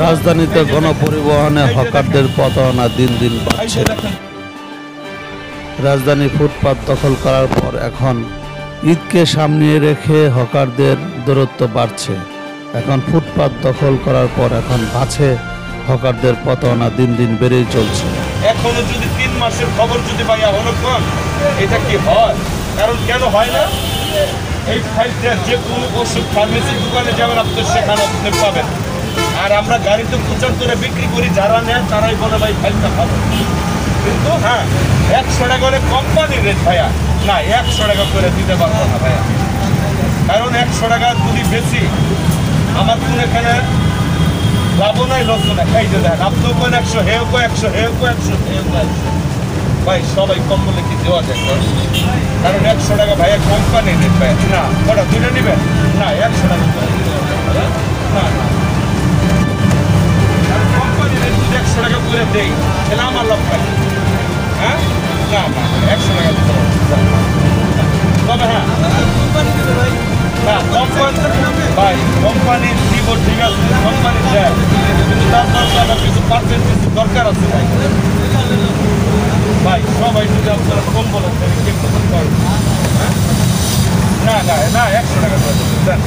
রাজধানীতে গণপরিবহনে হকারদের প্রতারণা দিন দিন বাড়ছে। রাজধানী ফুটপাত দখল করার পর এখন ঈদকে সামনে রেখে হকারদের দূরত্ব বাড়ছে। এখন ফুটপাত দখল করার পর এখন বাড়ছে হকারদের প্রতারণা দিন দিন বেড়েই চলছে। এখনো যদি 3 মাসের খবর যদি পাইয়া হলো কোন এটা কি হয়? কারণ কেন হয় না? এই ফাইলটা যে কোনো ওষুধ ফার্মেসির দোকানে যাবেন আপনি সেখানে আপনি পাবেন। আর আমরা গাড়িতে প্রচার করে বিক্রি করি, যারা নেয় তারাই বলে ভাই ফাইলটা পাবো। কিন্তু হ্যাঁ 100 টাকা করে কোম্পানির রেট ভাইয়া না, 100 টাকা করে দিতে পারবো না ভাইয়া। কারণ 100 টাকা যদি বেশি আমার কোন এখানে লাভও নাই লস নাই। এই যে দেখ আপনিও কোন 100, হেও কো 100, হেও কো 100, হেও কো 100। ভাই সবাই কম বলে কি দেওয়া যায়? কারণ 100 টাকা ভাইয়া কোম্পানির রেট ভাইয়া না। ওটা দুটো নেবেন না, 100 টাকা করে না না কোম্পানির রেট যদি 100 টাকা করে দেই তাহলে আমার লাভ পাই। হ্যাঁ না না 100 টাকা দিতে হবে। তবে হ্যাঁ না কোম্পানি ভাই কোম্পানি দিব ঠিক আছে, কোম্পানি দেয় কিন্তু তারপর আমার কিছু পার্সেন্ট কিছু দরকার আছে ভাই। ভাই সবাই যদি আপনারা কম বলেন তাহলে কি করতে পারবেন? না না না 100 টাকা করে দেন।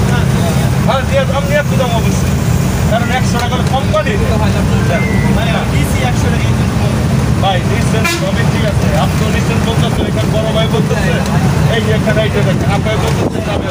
হ্যাঁ দিয়ে আপনি একটু দাম অবশ্যই, কারণ 100 টাকা কোম্পানি ভাই নিচ্ছেন সবই ঠিক আছে। আপনি নিচ্ছেন বলতেছেন, এখানে বড় ভাই বলতেছে এই এখানে এইটা দেখেন, আপনার বলতেছেন আমি